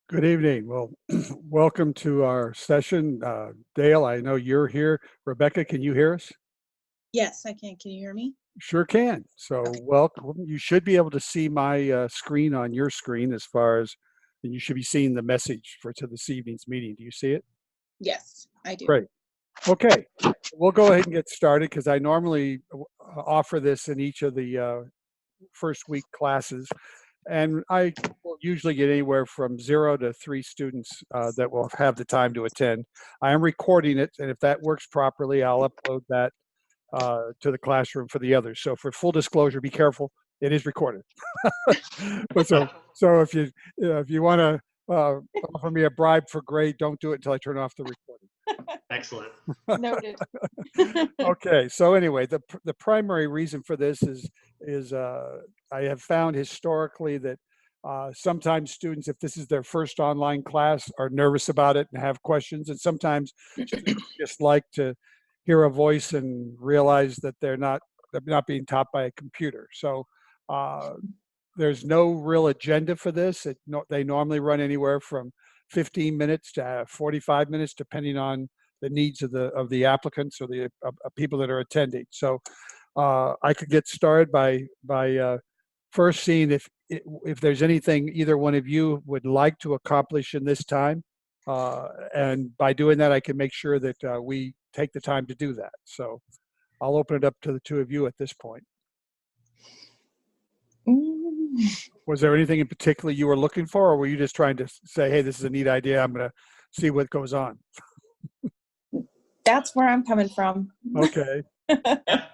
Good evening. Well, welcome to our session. Dale, I know you're here. Rebecca, can you hear us? Yes, I can. Can you hear me? Sure can. So, Okay. welcome. You should be able to see my screen on your screen as far as, and you should be seeing the message for to this evening's meeting. Do you see it? Yes, I do. Great. Okay. We'll go ahead and get started because I normally offer this in each of the first week classes. And I will usually get anywhere from 0 to 3 students that will have the time to attend. I am recording it, and if that works properly, I'll upload that to the classroom for the others. So for full disclosure, be careful, it is recorded. But so if you want to offer me a bribe for grade, don't do it until I turn off the recording. Excellent. Noted. Okay, so anyway, the primary reason for this is I have found historically that sometimes students, if this is their first online class, are nervous about it and have questions, and sometimes students just like to hear a voice and realize that they're not being taught by a computer. So uh, there's no real agenda for this. They normally run anywhere from 15 minutes to 45 minutes, depending on the needs of the applicants or the people that are attending. So I could get started by first seeing if there's anything either one of you would like to accomplish in this time, and by doing that, I can make sure that we take the time to do that. So I'll open it up to the two of you at this point. Was there anything in particular you were looking for, or were you just trying to say, hey, this is a neat idea, I'm going to see what goes on? That's where I'm coming from. Okay. Yeah,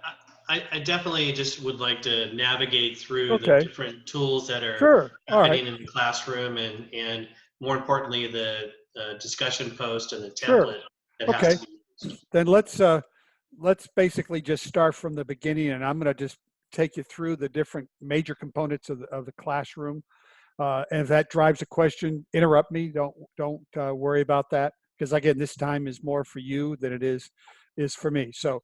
I definitely just would like to navigate through the Okay. different tools that are Sure. All right. happening in the classroom and more importantly, the discussion post and the Sure. template that has Okay. to be used. Then let's basically just start from the beginning, and I'm going to just take you through the different major components of the classroom. And if that drives a question, interrupt me. Don't worry about that, because again, this time is more for you than it is for me. So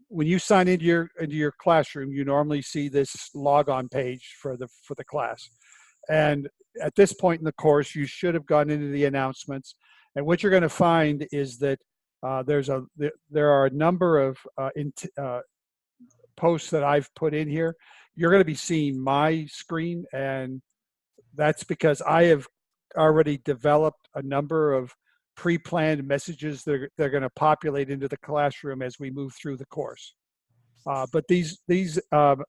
when you sign into your classroom, you normally see this log-on page for the class. And at this point in the course, you should have gone into the announcements. And what you're going to find is that there are a number of posts that I've put in here. You're going to be seeing my screen, and that's because I have already developed a number of pre-planned messages that they're going to populate into the classroom as we move through the course. But these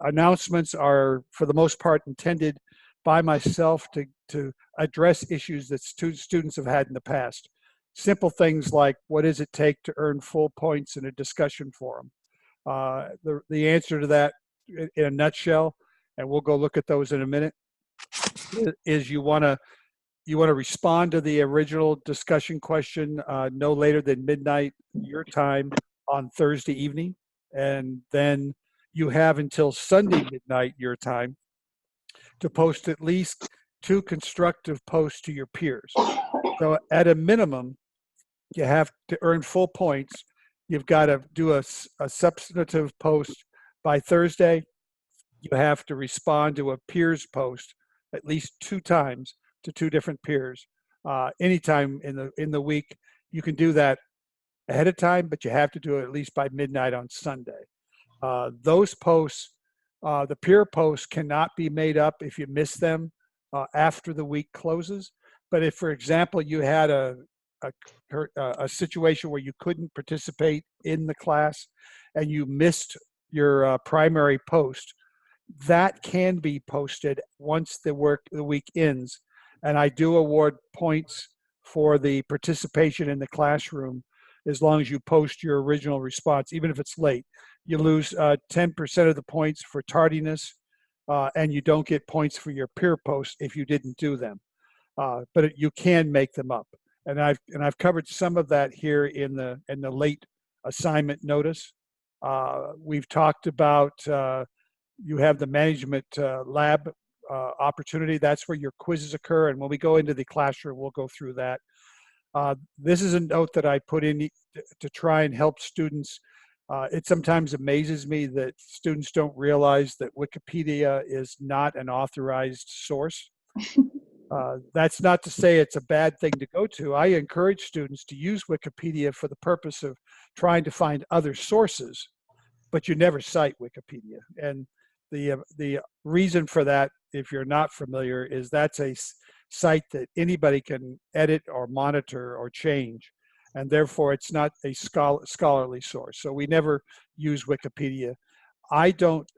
announcements are, for the most part, intended by myself to address issues that students have had in the past. Simple things like, what does it take to earn full points in a discussion forum? The answer to that, in a nutshell, and we'll go look at those in a minute, is you want to respond to the original discussion question no later than midnight your time on Thursday evening, and then you have until Sunday midnight your time to post at least 2 constructive posts to your peers. So at a minimum, you have to earn full points. You've got to do a substantive post by Thursday. You have to respond to a peer's post at least 2 times to 2 different peers. Anytime in the week, you can do that ahead of time, but you have to do it at least by midnight on Sunday. Those posts, the peer posts, cannot be made up if you miss them after the week closes. But if, for example, you had a situation where you couldn't participate in the class and you missed your primary post, that can be posted once the week ends. And I do award points for the participation in the classroom as long as you post your original response, even if it's late. You lose 10% of the points for tardiness, and you don't get points for your peer posts if you didn't do them. But you can make them up, and I've covered some of that here in the late assignment notice. We've talked about you have the management lab opportunity. That's where your quizzes occur, and when we go into the classroom, we'll go through that. This is a note that I put in to try and help students. It sometimes amazes me that students don't realize that Wikipedia is not an authorized source. That's not to say it's a bad thing to go to. I encourage students to use Wikipedia for the purpose of trying to find other sources, but you never cite Wikipedia. And the reason for that, if you're not familiar, is that's a site that anybody can edit or monitor or change, and therefore it's not a scholarly source. So we never use Wikipedia. I don't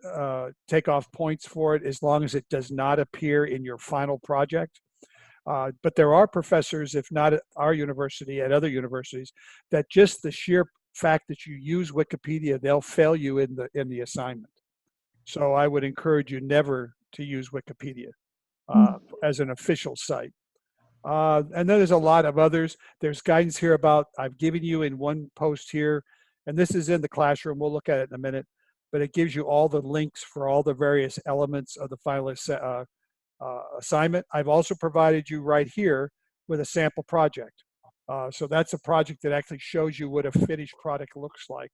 take off points for it as long as it does not appear in your final project. But there are professors, if not at our university, at other universities, that just the sheer fact that you use Wikipedia, they'll fail you in the assignment. So I would encourage you never to use Wikipedia as an official site. And then there's a lot of others. There's guidance here about, I've given you in one post here, and this is in the classroom. We'll look at it in a minute, but it gives you all the links for all the various elements of the final assignment. I've also provided you right here with a sample project. So that's a project that actually shows you what a finished product looks like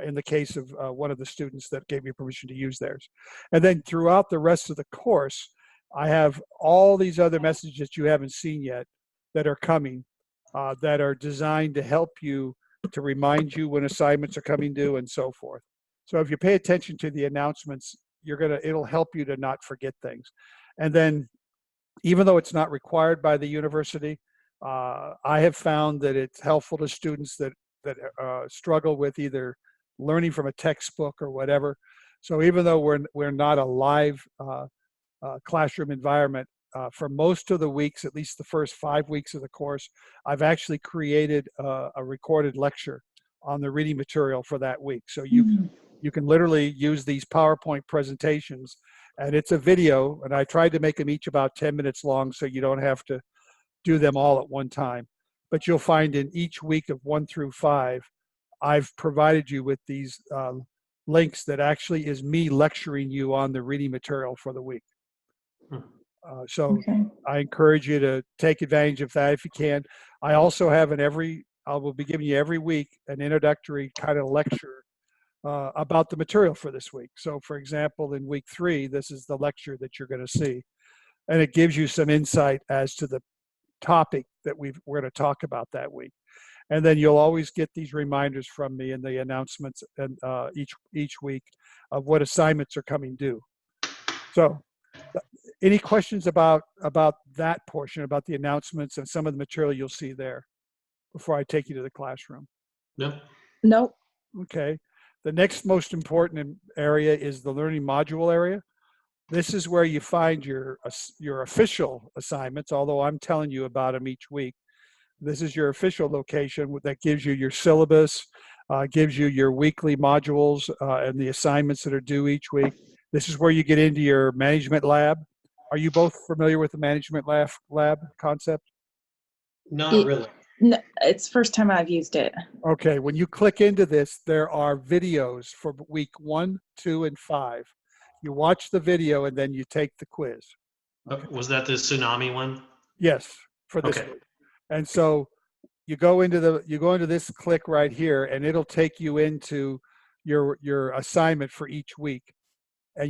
in the case of one of the students that gave me permission to use theirs. And then throughout the rest of the course, I have all these other messages that you haven't seen yet that are coming that are designed to help you, to remind you when assignments are coming due and so forth. So if you pay attention to the announcements, it'll help you to not forget things. And then, even though it's not required by the university, I have found that it's helpful to students that struggle with either learning from a textbook or whatever. So even though we're not a live classroom environment, for most of the weeks, at least the first 5 weeks of the course, I've actually created a recorded lecture on the reading material for that week. So you can literally use these PowerPoint presentations, and it's a video, and I tried to make them each about 10 minutes long so you don't have to do them all at one time. But you'll find in each week of 1 through 5, I've provided you with these links that actually is me lecturing you on the reading material for the week. So I encourage you to take advantage of that if you can. I also have I will be giving you every week an introductory kind of lecture about the material for this week. So for example, in week 3, this is the lecture that you're going to see. And it gives you some insight as to the topic that we're going to talk about that week. And then you'll always get these reminders from me in the announcements and each week of what assignments are coming due. So any questions about that portion, about the announcements and some of the material you'll see there before I take you to the classroom? No. Nope. Okay. The next most important area is the learning module area. This is where you find your official assignments, although I'm telling you about them each week. This is your official location that gives you your syllabus, gives you your weekly modules and the assignments that are due each week. This is where you get into your management lab. Are you both familiar with the management lab concept? Not really. No, it's first time I've used it. Okay, when you click into this, there are videos for week 1, 2, and 5. You watch the video and then you take the quiz. Was that the tsunami one? Yes, for this week. And so you go into this click right here, and it'll take you into your assignment for each week. And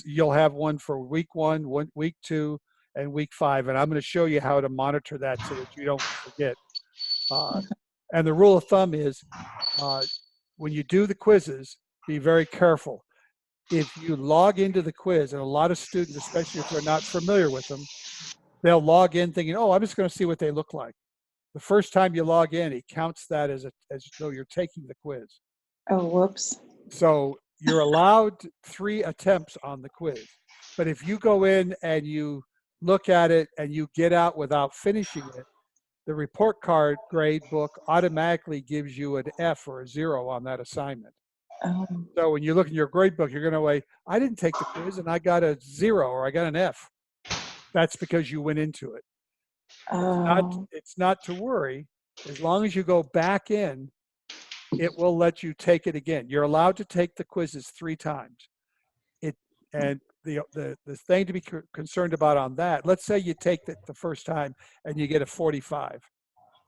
you'll have one for week 1, week 2, and week 5. And I'm going to show you how to monitor that so that you don't forget. And the rule of thumb is when you do the quizzes, be very careful. If you log into the quiz, and a lot of students, especially if they're not familiar with them, they'll log in thinking, oh, I'm just going to see what they look like. The first time you log in, it counts that as though you're taking the quiz. Oh, whoops. So you're allowed 3 attempts on the quiz. But if you go in and you look at it and you get out without finishing it, the report card grade book automatically gives you an F or a 0 on that assignment. So when you look in your grade book, you're going to say, I didn't take the quiz and I got a 0 or I got an F. That's because you went into it. It's not to worry. As long as you go back in, it will let you take it again. You're allowed to take the quizzes 3 times. And the thing to be concerned about on that, let's say you take it the first time and you get a 45.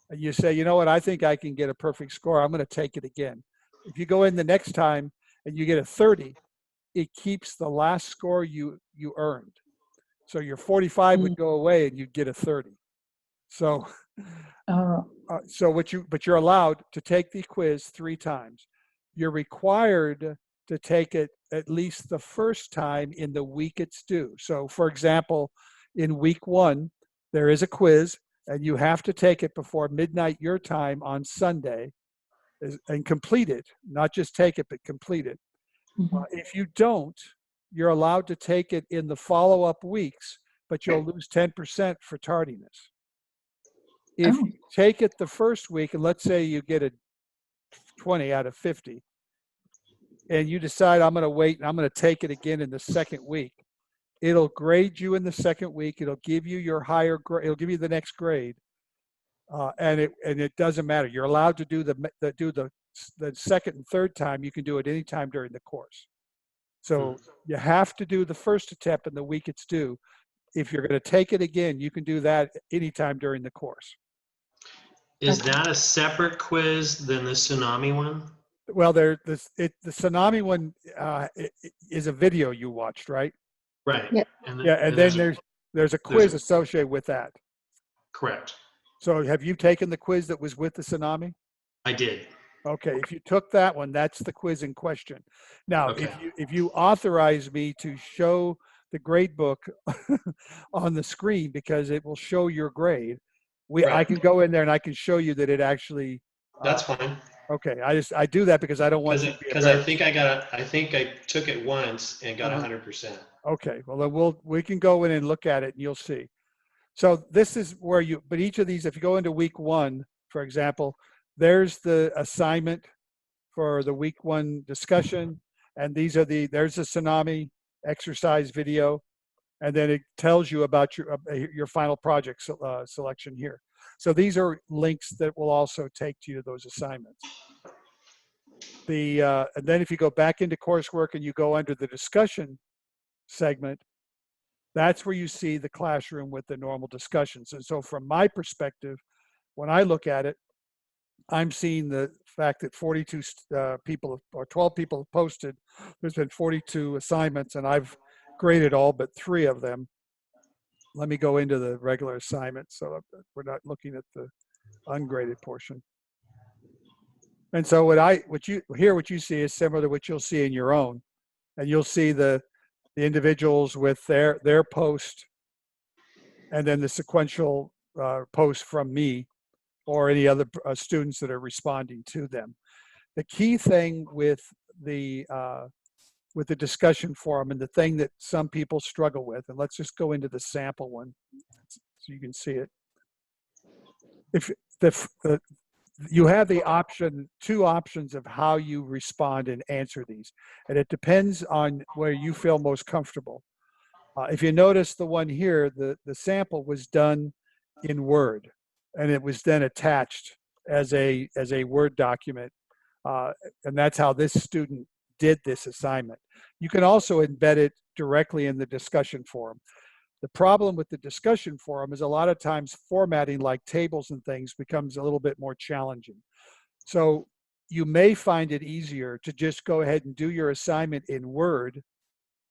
And you say, you know what, I think I can get a perfect score. I'm going to take it again. If you go in the next time and you get a 30, it keeps the last score you earned. So your 45 would go away and you'd get a 30. So, Oh, but you're allowed to take the quiz 3 times. You're required to take it at least the first time in the week it's due. So for example, in week 1, there is a quiz and you have to take it before midnight your time on Sunday and complete it, not just take it, but complete it. mhm. If you don't, you're allowed to take it in the follow-up weeks, but you'll lose 10% for tardiness. If Oh. you take it the first week, and let's say you get a 20 out of 50, and you decide I'm going to wait and I'm going to take it again in the second week, it'll grade you in the second week. It'll give you your higher grade. It'll give you the next grade, and it doesn't matter. You're allowed to do the second and third time. You can do it anytime during the course. So you have to do the first attempt in the week it's due. If you're going to take it again, you can do that anytime during the course. Is Okay. that a separate quiz than the tsunami one? Well, the tsunami one is a video you watched, right? Right. Yeah. Yeah, and then there's a quiz associated with that. Correct. So have you taken the quiz that was with the tsunami? I did. Okay, if you took that one, that's the quiz in question. Now, Okay. if you authorize me to show the grade book on the screen because it will show your grade, I Right. can go in there and I can show you that it actually. That's fine. Okay, I do that because I don't want you to be Because I embarrassed. think I took it once and got Uh-huh. 100%. Okay, well then we can go in and look at it and you'll see. So this is where but each of these, if you go into week 1, for example, there's the assignment for the week 1 discussion, and there's a tsunami exercise video, and then it tells you about your final project selection here. So these are links that will also take you to those assignments. And then if you go back into coursework and you go under the discussion segment, that's where you see the classroom with the normal discussions. And so from my perspective, when I look at it, I'm seeing the fact that 42 people or 12 people have posted. There's been 42 assignments and I've graded all but 3 of them. Let me go into the regular assignments so we're not looking at the ungraded portion. And so what you see is similar to what you'll see in your own, and you'll see the individuals with their post, and then the sequential post from me or any other students that are responding to them. The key thing with the discussion forum, and the thing that some people struggle with, and let's just go into the sample one so you can see it. If you have the option, 2 options of how you respond and answer these, and it depends on where you feel most comfortable. If you notice the one here, the sample was done in Word, and it was then attached as a Word document, and that's how this student did this assignment. You can also embed it directly in the discussion forum. The problem with the discussion forum is a lot of times formatting like tables and things becomes a little bit more challenging. So you may find it easier to just go ahead and do your assignment in Word,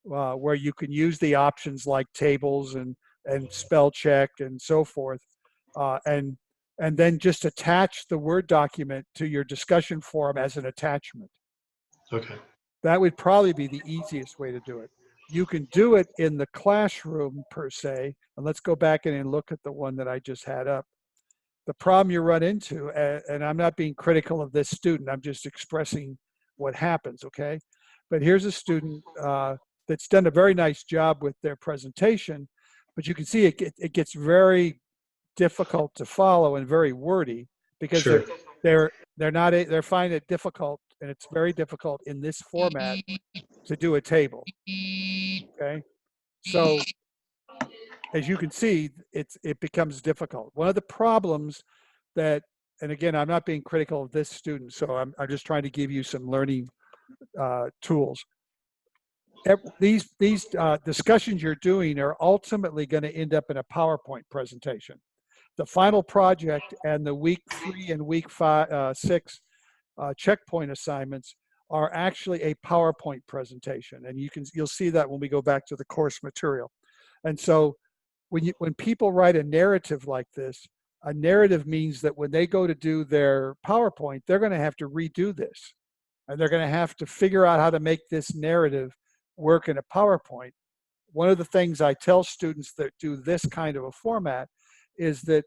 where you can use the options like tables and spell check and so forth, and then just attach the Word document to your discussion forum as an attachment. Okay. That would probably be the easiest way to do it. You can do it in the classroom per se, and let's go back in and look at the one that I just had up. The problem you run into, and I'm not being critical of this student, I'm just expressing what happens, okay? But here's a student that's done a very nice job with their presentation, but you can see it gets very difficult to follow and very wordy because Sure. they're finding it difficult, and it's very difficult in this format to do a table. Okay, so as you can see, it becomes difficult. One of the problems that, and again, I'm not being critical of this student, so I'm just trying to give you some learning tools. These discussions you're doing are ultimately going to end up in a PowerPoint presentation. The final project and the week 3 and week 6 checkpoint assignments are actually a PowerPoint presentation, and you'll see that when we go back to the course material. And so when people write a narrative like this, a narrative means that when they go to do their PowerPoint, they're going to have to redo this. And they're going to have to figure out how to make this narrative work in a PowerPoint. One of the things I tell students that do this kind of a format is that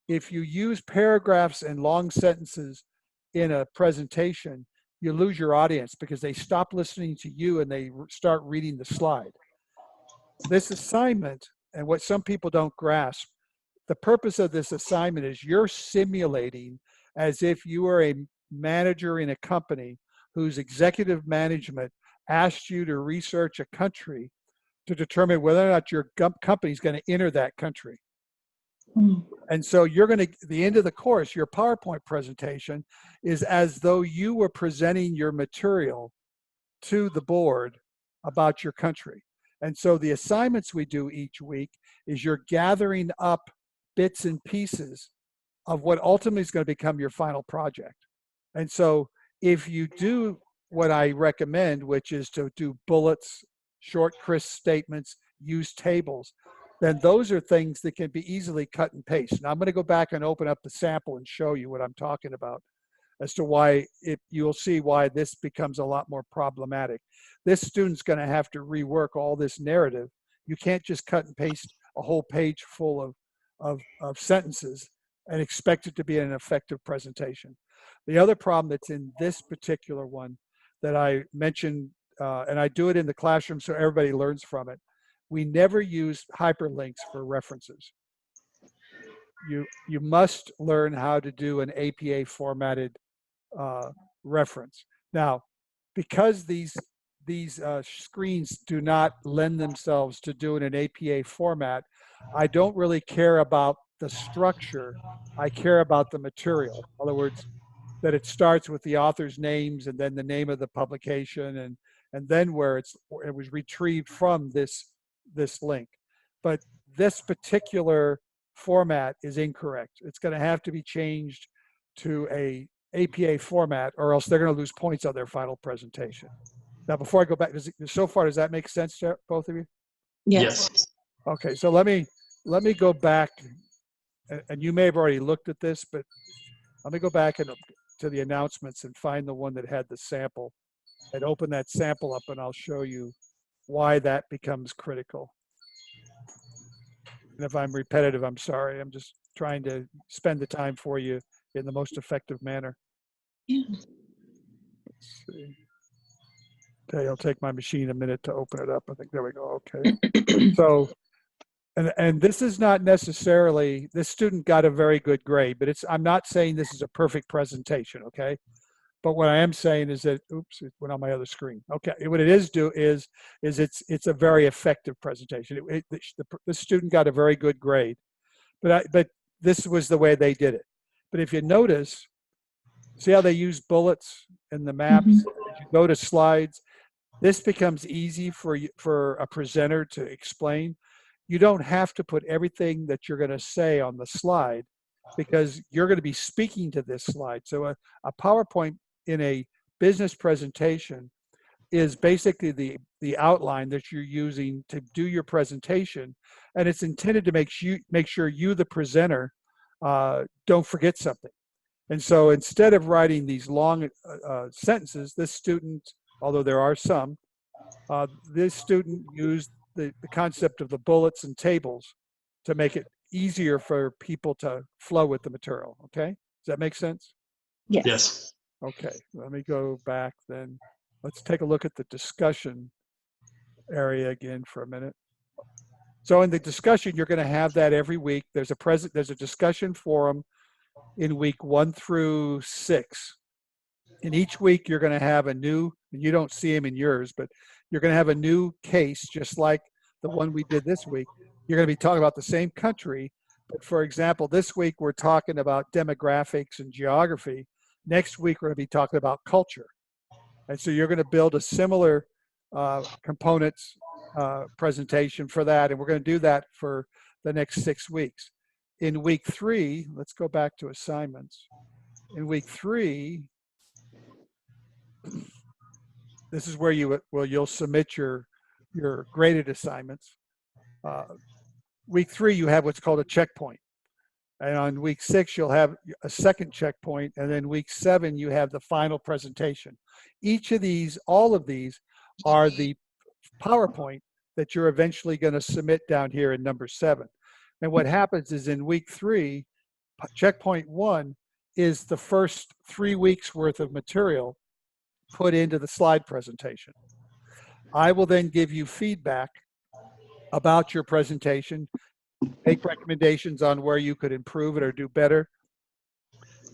if you use paragraphs and long sentences in a presentation, you lose your audience because they stop listening to you and they start reading the slide. This assignment, and what some people don't grasp, the purpose of this assignment is you're simulating as if you are a manager in a company whose executive management asked you to research a country to determine whether or not your company is going to enter that country. Mm. And so you're going to, the end of the course, your PowerPoint presentation is as though you were presenting your material to the board about your country. And so the assignments we do each week is you're gathering up bits and pieces of what ultimately is going to become your final project. And so if you do what I recommend, which is to do bullets, short, crisp statements, use tables, then those are things that can be easily cut and paste. Now I'm going to go back and open up the sample and show you what I'm talking about as to why you'll see why this becomes a lot more problematic. This student's going to have to rework all this narrative. You can't just cut and paste a whole page full of sentences and expect it to be an effective presentation. The other problem that's in this particular one that I mentioned, and I do it in the classroom so everybody learns from it, we never use hyperlinks for references. You must learn how to do an APA formatted reference. Now, because these screens do not lend themselves to doing an APA format, I don't really care about the structure. I care about the material. In other words, that it starts with the author's names and then the name of the publication and then where it was retrieved from this link. But this particular format is incorrect. It's going to have to be changed to a APA format, or else they're going to lose points on their final presentation. Now, before I go back, so far, does that make sense to both of you? Yes. Okay, so let me go back, and you may have already looked at this, but let me go back to the announcements and find the one that had the sample, and open that sample up, and I'll show you why that becomes critical. And if I'm repetitive, I'm sorry. I'm just trying to spend the time for you in the most effective manner. Yeah. Let's see. Okay, I'll take my machine a minute to open it up. I think there we go. Okay. So, and this is not necessarily, this student got a very good grade, but I'm not saying this is a perfect presentation, okay? But what I am saying is that, oops, it went on my other screen. Okay, what it is it's a very effective presentation. The student got a very good grade, but this was the way they did it. But if you notice, see how they use bullets in the maps? Mhm. As you go to slides, this becomes easy for a presenter to explain. You don't have to put everything that you're going to say on the slide because you're going to be speaking to this slide. So a PowerPoint in a business presentation is basically the outline that you're using to do your presentation, and it's intended to make sure you, the presenter, don't forget something. And so instead of writing these long sentences, this student, although there are some, this student used the concept of the bullets and tables to make it easier for people to flow with the material. Okay, does that make sense? Yes. Yes. Okay, let me go back then. Let's take a look at the discussion area again for a minute. So in the discussion, you're going to have that every week. There's a discussion forum in week 1 through 6. And each week you're going to have a new, and you don't see them in yours, but you're going to have a new case, just like the one we did this week. You're going to be talking about the same country, but for example, this week we're talking about demographics and geography. Next week we're going to be talking about culture. And so you're going to build a similar components presentation for that, and we're going to do that for the next 6 weeks. In week 3, let's go back to assignments. In week 3, this is where you'll submit your graded assignments. Week 3, you have what's called a checkpoint. And on week 6, you'll have a second checkpoint. And then week 7, you have the final presentation. Each of these, all of these are the PowerPoint that you're eventually going to submit down here in number 7. And what happens is in week 3, checkpoint 1 is the first 3 weeks worth of material put into the slide presentation. I will then give you feedback about your presentation, make recommendations on where you could improve it or do better.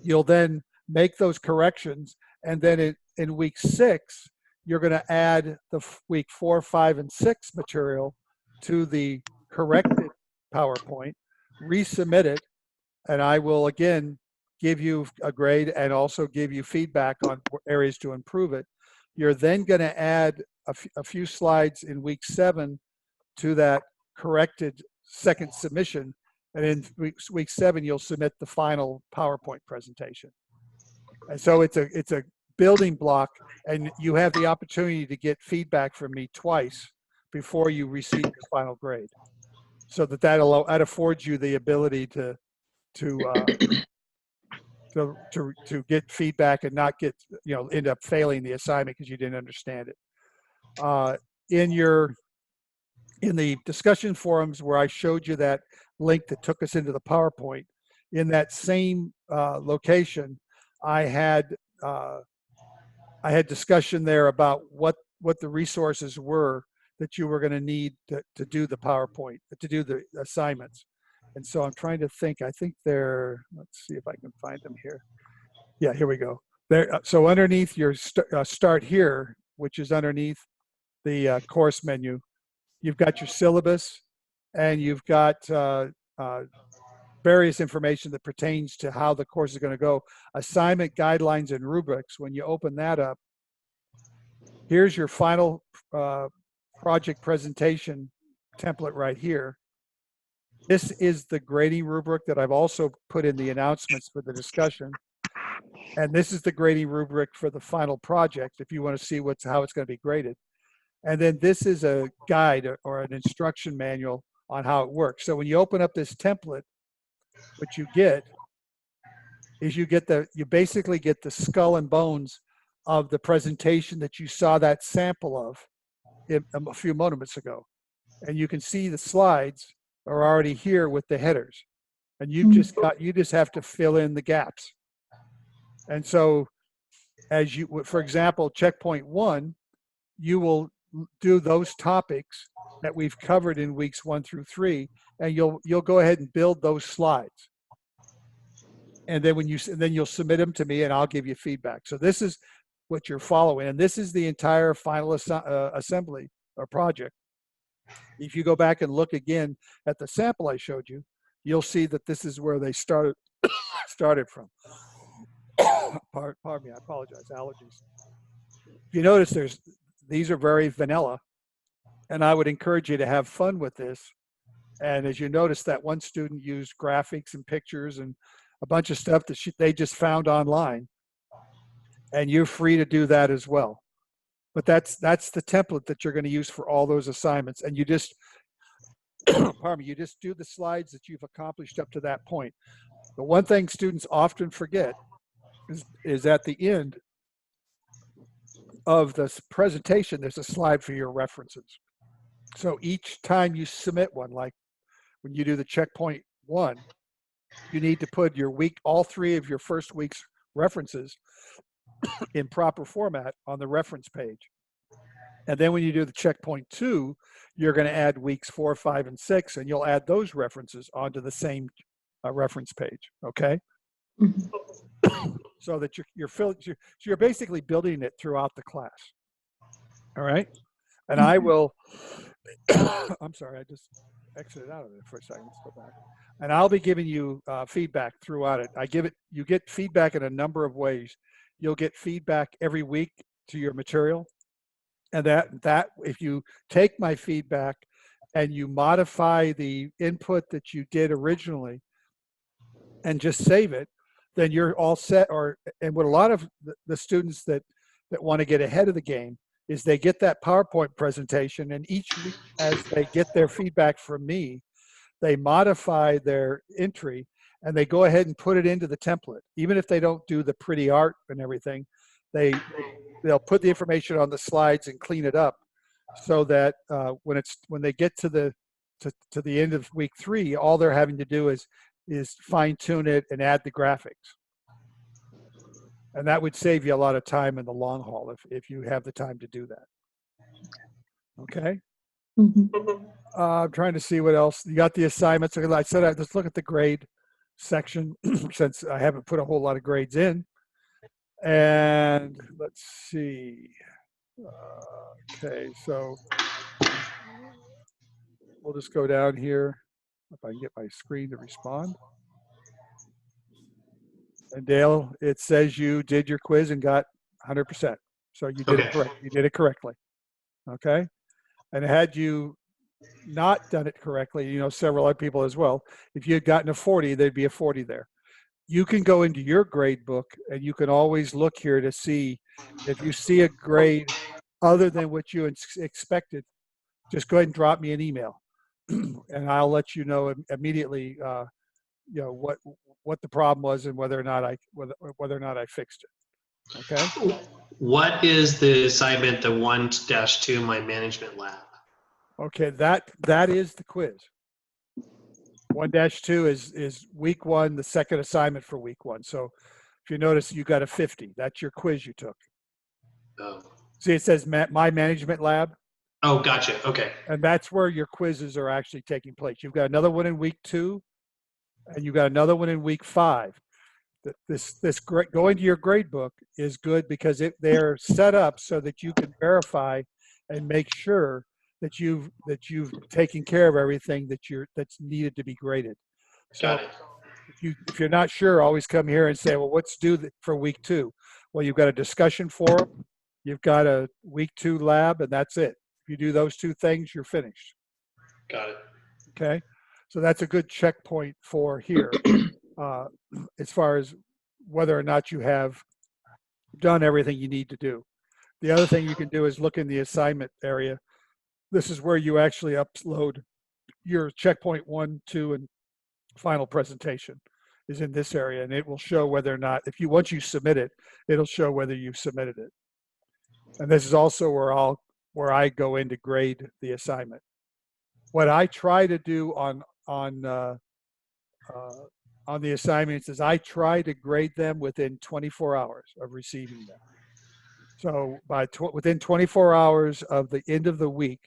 You'll then make those corrections, and then in week 6, you're going to add the week 4, 5, and 6 material to the corrected PowerPoint, resubmit it, and I will again give you a grade and also give you feedback on areas to improve it. You're then going to add a few slides in week 7 to that corrected second submission, and in week 7 you'll submit the final PowerPoint presentation. And so it's a building block, and you have the opportunity to get feedback from me twice before you receive your final grade, so that affords you the ability to get feedback and not get, end up failing the assignment because you didn't understand it. In the discussion forums where I showed you that link that took us into the PowerPoint, in that same location, I had discussion there about what the resources were that you were going to need to do the PowerPoint, to do the assignments. And so I'm trying to think. I think let's see if I can find them here. Yeah, here we go. There. So underneath your start here, which is underneath the course menu, you've got your syllabus, and you've got various information that pertains to how the course is going to go. Assignment guidelines and rubrics. When you open that up, here's your final project presentation template right here. This is the grading rubric that I've also put in the announcements for the discussion. And this is the grading rubric for the final project if you want to see how it's going to be graded. And then this is a guide or an instruction manual on how it works. So when you open up this template, what you get is you basically get the skull and bones of the presentation that you saw that sample of a few moments ago. And you can see the slides are already here with the headers, and you just have to fill in the gaps. And so for example, checkpoint 1, you will do those topics that we've covered in weeks 1 through 3, and you'll go ahead and build those slides. And then you'll submit them to me, and I'll give you feedback. So this is what you're following, and this is the entire final assembly or project. If you go back and look again at the sample I showed you, you'll see that this is where they started from. Pardon me, I apologize, allergies. If you notice, these are very vanilla, and I would encourage you to have fun with this. And as you notice, that one student used graphics and pictures and a bunch of stuff that they just found online, and you're free to do that as well. But that's the template that you're going to use for all those assignments, and you just pardon me, you just do the slides that you've accomplished up to that point. The one thing students often forget is at the end of this presentation, there's a slide for your references. So each time you submit one, like when you do the checkpoint 1, you need to put all 3 of your first week's references in proper format on the reference page. And then when you do the checkpoint 2, you're going to add weeks 4, 5, and 6, and you'll add those references onto the same reference page. Okay. Mm-hmm. So that you're basically building it throughout the class. All right. And I will, I'm sorry, I just exited out of it for a second. Let's go back. And I'll be giving you feedback throughout it. You get feedback in a number of ways. You'll get feedback every week to your material. And that if you take my feedback and you modify the input that you did originally and just save it, then you're all set. And what a lot of the students that want to get ahead of the game, is they get that PowerPoint presentation, and each week as they get their feedback from me, they modify their entry and they go ahead and put it into the template. Even if they don't do the pretty art and everything, they'll put the information on the slides and clean it up so that when they get to the end of week 3, all they're having to do is fine tune it and add the graphics. And that would save you a lot of time in the long haul if you have the time to do that. Okay. I'm trying to see what else. You got the assignments. Like I said, let's look at the grade section since I haven't put a whole lot of grades in. And let's see. Okay, so we'll just go down here if I can get my screen to respond. And Dale, it says you did your quiz and got 100%. So you did it correct. You did it correctly. Okay. And had you not done it correctly, you know, several other people as well, if you had gotten a 40, there'd be a 40 there. You can go into your grade book and you can always look here to see if you see a grade other than what you expected. Just go ahead and drop me an email and I'll let you know immediately, you know, what the problem was and whether or not I fixed it. Okay. What is the assignment, the 1-2 My Management Lab? Okay, that is the quiz. 1-2 is week 1, the second assignment for week 1. So if you notice, you got a 50. That's your quiz you took. Oh. See, it says My Management Lab. Oh, gotcha. Okay. And that's where your quizzes are actually taking place. You've got another one in week 2, and you've got another one in week 5. This going to your grade book is good because they're set up so that you can verify and make sure that you've taken care of everything that's needed to be graded. So Got it. if you're not sure, always come here and say, well, what's due for week 2? Well, you've got a discussion forum, you've got a week 2 lab, and that's it. If you do those 2 things, you're finished. Got it. Okay, so that's a good checkpoint for here as far as whether or not you have done everything you need to do. The other thing you can do is look in the assignment area. This is where you actually upload your checkpoint 1, 2, and final presentation is in this area, and it will show whether or not, once you submit it, it'll show whether you've submitted it. And this is also where I go in to grade the assignment. What I try to do on the assignments is I try to grade them within 24 hours of receiving them. So within 24 hours of the end of the week,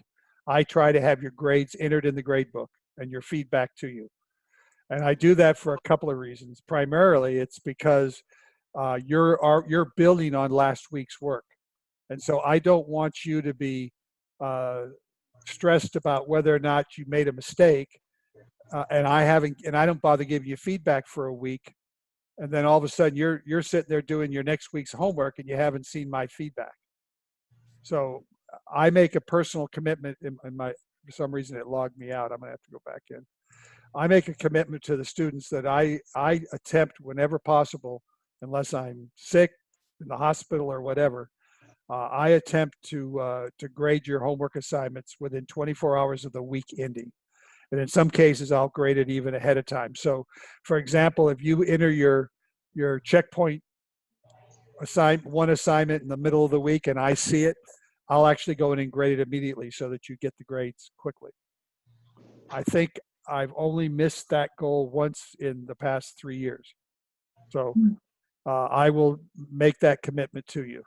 I try to have your grades entered in the grade book and your feedback to you. And I do that for a couple of reasons. Primarily, it's because you're building on last week's work. And so I don't want you to be stressed about whether or not you made a mistake. And I don't bother giving you feedback for a week. And then all of a sudden you're sitting there doing your next week's homework and you haven't seen my feedback. So I make a personal commitment for some reason it logged me out. I'm gonna have to go back in. I make a commitment to the students that I attempt whenever possible, unless I'm sick in the hospital or whatever, I attempt to grade your homework assignments within 24 hours of the week ending. And in some cases, I'll grade it even ahead of time. So for example, if you enter your checkpoint one assignment in the middle of the week and I see it, I'll actually go in and grade it immediately so that you get the grades quickly. I think I've only missed that goal once in the past 3 years. So I will make that commitment to you.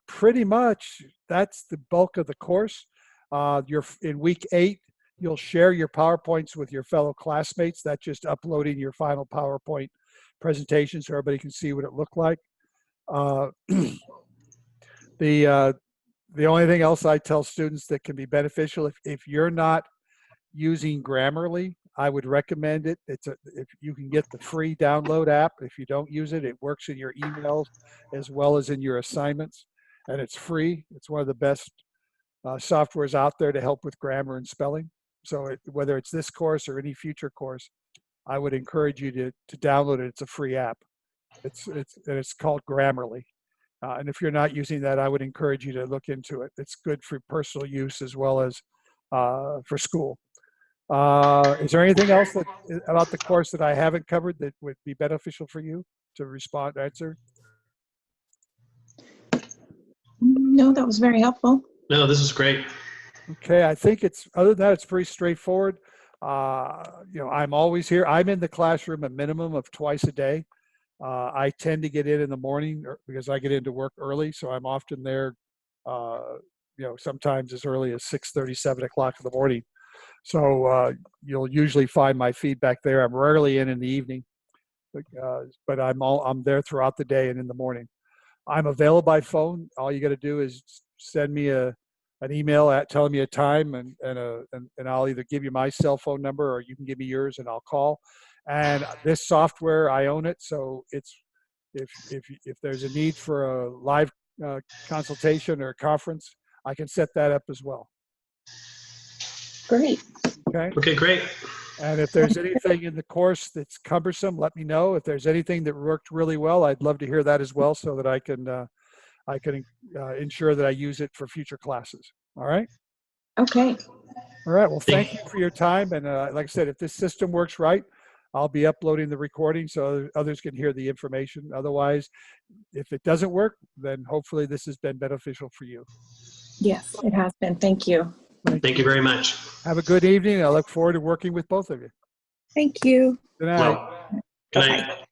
Pretty much that's the bulk of the course. You're in week 8, you'll share your PowerPoints with your fellow classmates. That's just uploading your final PowerPoint presentation so everybody can see what it looked like. The only thing else I tell students that can be beneficial, if you're not using Grammarly, I would recommend it. If you can get the free download app. If you don't use it, it works in your emails as well as in your assignments, and it's free. It's one of the best softwares out there to help with grammar and spelling. So whether it's this course or any future course, I would encourage you to download it. It's a free app. It's called Grammarly, And if you're not using that, I would encourage you to look into it. It's good for personal use as well as for school. Is there anything else about the course that I haven't covered that would be beneficial for you to answer? No, that was very helpful. No, this is great. Okay, I think other than that, it's pretty straightforward. I'm always here. I'm in the classroom a minimum of twice a day. I tend to get in the morning because I get into work early, so I'm often there, sometimes as early as 6:30, 7 o'clock in the morning. So you'll usually find my feedback there. I'm rarely in the evening, but I'm there throughout the day and in the morning. I'm available by phone. All you got to do is send me an email telling me a time, and I'll either give you my cell phone number or you can give me yours, and I'll call. And this software, I own it, so it's if there's a need for a live consultation or a conference, I can set that up as well. Great. Okay. Okay, great. And if there's anything in the course that's cumbersome, let me know. If there's anything that worked really well, I'd love to hear that as well, so that I can ensure that I use it for future classes. All right. Okay. All right. Well, thank you for your time. And like I said, if this system works right, I'll be uploading the recording so others can hear the information. Otherwise, if it doesn't work, then hopefully this has been beneficial for you. Yes, it has been. Thank you. Thank you very much. Have a good evening. I look forward to working with both of you. Thank you. Good night. Well, good night.